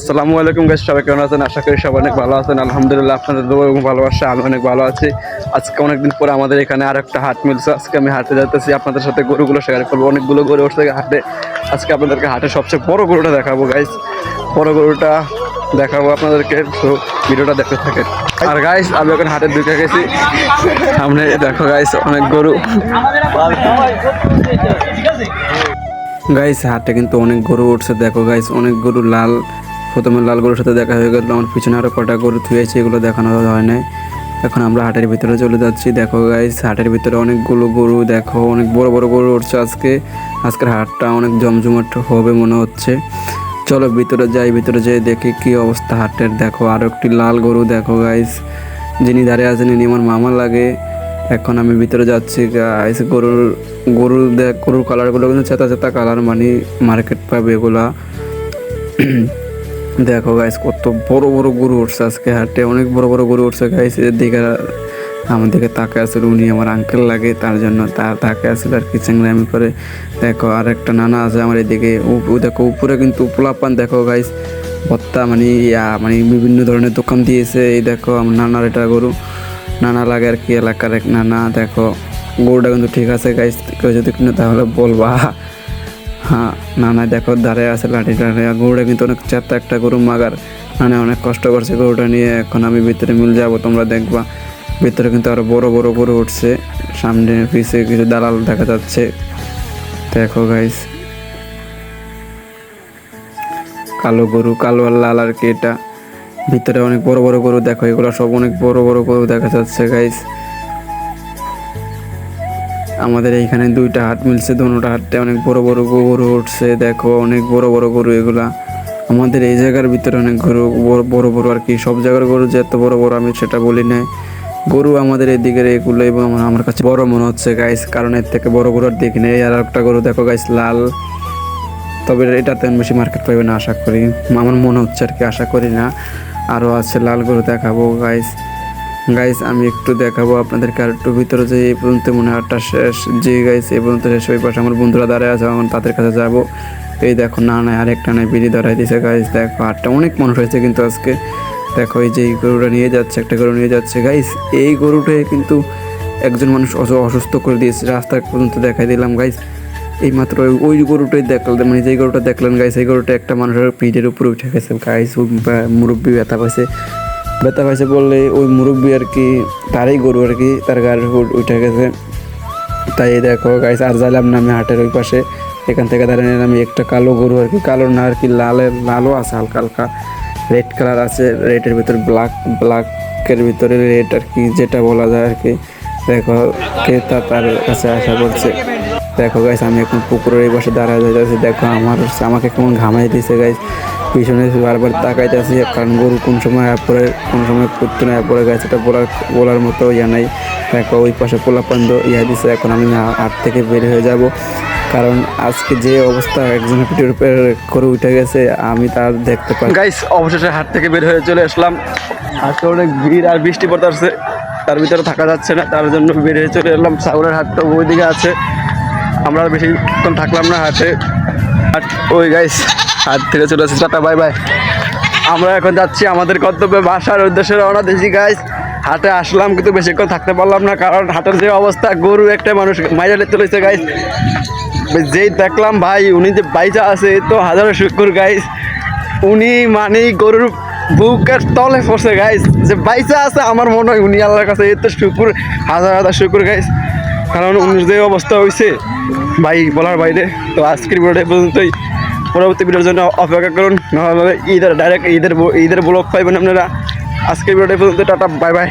আসসালামু আলাইকুম গাইস, সবাই কেমন আছেন? আশা করি সবাই অনেক ভালো আছেন। আলহামদুলিল্লাহ, আপনাদের দোয়া এবং ভালোবাসা আমি অনেক ভালো আছি। আজকে অনেকদিন পরে আমাদের এখানে আর একটা হাট মিলছে। আজকে আমি হাটে যাইতেছি, আপনাদের সাথে গরুগুলো শেয়ার করবো। অনেকগুলো গরু উঠছে হাটে। আজকে আপনাদেরকে হাটে সবচেয়ে বড় গরুটা দেখাবো গাইস। বড় গরুটা দেখাবো আপনাদেরকে, তো ভিডিওটা দেখতে থাকেন। আর গাইস, আমি এখন হাটে ঢুকে গেছি। সামনে দেখো গাইস, অনেক গরু। গাইস, হাটে কিন্তু অনেক গরু উঠছে। দেখো গাইস, অনেক গরু লাল। প্রথমে লাল গরুর সাথে দেখা হয়ে গেল। আমার পিছনে আরও কটা গরু থুয়েছে, এগুলো দেখানো হয় নাই। এখন আমরা হাটের ভিতরে চলে যাচ্ছি। দেখো গাইস, হাটের ভিতরে অনেকগুলো গরু। দেখো অনেক বড় বড় গরু উঠছে আজকের হাটটা অনেক জমজমাট হবে মনে হচ্ছে। চলো ভিতরে যাই, ভিতরে যেয়ে দেখি কি অবস্থা হাটের। দেখো আরও একটি লাল গরু। দেখো গাইস, যিনি দাঁড়িয়ে আছেন ইনি আমার মামা লাগে। এখন আমি ভিতরে যাচ্ছি গাইস। গরুর কালারগুলো কিন্তু চেতা কালার, মানে মার্কেট পাবে এগুলা। দেখো গাইস, কত বড় বড় গরু উঠছে আজকে হাটে। অনেক বড় বড় গরু উঠছে গাইস। এদিকে আমার দিকে তাকে আসলে উনি আমার আঙ্কেল লাগে, তার জন্য তাকে আসলে আর কি চ্যাংরামি করে। দেখো আর একটা নানা আছে আমার এদিকে। দেখো উপরে কিন্তু পোলাপান। দেখো গাইস, ভত্তা মানে বিভিন্ন ধরনের দোকান দিয়েছে। এই দেখো আমার নানার এটা গরু, নানা লাগে আর কি, এলাকার এক নানা। দেখো গরুটা কিন্তু ঠিক আছে গাইস, কেউ যদি কিনে তাহলে বলবা। হ্যাঁ, নানা দেখো দাঁড়ায় আছে লাঠি টাড়িয়ে। গরুটা কিন্তু অনেক চেতা একটা গরু, মাগার। নানা অনেক কষ্ট করছে গরুটা নিয়ে। এখন আমি ভিতরে মিল যাবো, তোমরা দেখবা। ভিতরে কিন্তু আরো বড় বড় গরু উঠছে। সামনে পিছে কিছু দালাল দেখা যাচ্ছে। দেখো গাইস, কালো গরু, কালো আর লাল আর কি এটা। ভিতরে অনেক বড় বড় গরু। দেখো এগুলো সব অনেক বড় বড় গরু দেখা যাচ্ছে গাইস। আমাদের এইখানে দুইটা হাট মিলছে, দুটো হাটে অনেক বড় বড় গরু উঠছে। দেখো অনেক বড় বড় গরু এগুলা। আমাদের এই জায়গার ভিতরে অনেক গরু বড় বড় আর কি। সব জায়গার গরু যে এত বড় বড় আমি সেটা বলি না। গরু আমাদের এদিকের এগুলো এবং আমার কাছে বড় মনে হচ্ছে গাইস, কারণ এর থেকে বড় গরু আর দেখি নেই। আর একটা গরু দেখো গাইস, লাল। তবে এটাতে বেশি মার্কেট পাইবে না আশা করি, আমার মনে হচ্ছে আর কি, আশা করি না। আরও আছে লাল গরু, দেখাবো গাইস আমি একটু দেখাবো আপনাদেরকে। আর একটু ভিতরে যে এই পর্যন্ত মনে হয় হাটটা শেষ। যে গাইস এই পর্যন্ত শেষ। ওই পাশে আমার বন্ধুরা দাঁড়ায় আছে, আমার তাদের কাছে যাবো। এই দেখো না আরেকটা নাই বিড়ি ধরাই দিয়েছে গাইস। দেখো হাটটা অনেক মানুষ হয়েছে কিন্তু আজকে। দেখো এই যে এই গরুটা নিয়ে যাচ্ছে, একটা গরু নিয়ে যাচ্ছে গাইস। এই গরুটাই কিন্তু একজন মানুষ অসুস্থ করে দিয়েছে, রাস্তা পর্যন্ত দেখাই দিলাম গাইস। এই মাত্র ওই গরুটাই দেখলাম, মানে যেই গরুটা দেখলেন গাইস, এই গরুটা একটা মানুষের পিঠের উপরে উঠে গেছে গাইস। মুরব্বী ব্যথা পাইছে বললে ওই মুরব্বী আর কি, তারই গরু আর কি, তার গাড়ির উপর উঠে গেছে। তাই দেখো গাইস, আর যাইলাম না আমি হাটের ওই পাশে। এখান থেকে দাঁড়িয়ে আমি একটা কালো গরু আর কি, কালো না আর কি, লালও আছে, হালকা হালকা রেড কালার আছে। রেডের ভিতরে ব্ল্যাকের ভিতরে রেড আর কি, যেটা বলা যায় আর কি। দেখো ক্রেতা তার কাছে আশা করছে। দেখো গাইস, আমি এখন পুকুরের এই পাশে দাঁড়ায় যাইতেছি। দেখো আমাকে কেমন ঘামাই দিয়েছে গাইস। পিছনে বারবার তাকাইতেছি, কারণ গরু কোন সময় পরে কোন সময় করতে না পরে গেছে, এটা বলার মতো ইয়া নাই। দেখো ওই পাশে পোলাপান্ড ইয়া দিছে। এখন আমি হাট থেকে বের হয়ে যাব, কারণ আজকে যে অবস্থা একজনের পিঠের উপরে করে উঠে গেছে, আমি তার দেখতে পাই গাইস। অবশেষে হাট থেকে বের হয়ে চলে আসলাম। হাটে অনেক ভিড় আর বৃষ্টি পড়তেছে, তার ভিতরে থাকা যাচ্ছে না, তার জন্য বের হয়ে চলে এলাম। সাগরের হাটটা ওইদিকে আছে, আমরা বেশিক্ষণ থাকলাম না হাটে। ওই গাইস, হাট থেকে চলে আসছি, টাটা বাই বাই। আমরা এখন যাচ্ছি আমাদের গন্তব্যে, বাসার উদ্দেশ্যে রওনা দিয়েছি গাইস। হাটে আসলাম কিন্তু বেশিক্ষণ থাকতে পারলাম না, কারণ হাটের যে অবস্থা, গরু একটা মানুষ মাইরে চলেছে গাইস। যেই দেখলাম ভাই, উনি যে বাইচা আছে তো হাজারো শুকুর গাইস। উনি মানে গরুর বুকের তলে পড়ছে গাইস, যে বাইচা আছে। আমার মনে হয় উনি আল্লাহর কাছে এত শুকুর, হাজার হাজার শুকুর গাইস, কারণ উনি যে অবস্থা হয়েছে ভাই বলার বাইরে। তো আজকের ভিডিওটা পর্যন্তই, পরবর্তী ভিডিওর জন্য অপেক্ষা করুন, নাহলে ডাইরেক্ট ঈদের ব্লগ পাইবেন আপনারা। আজকের ভিডিওটা পর্যন্ত, টাটা বাই বাই।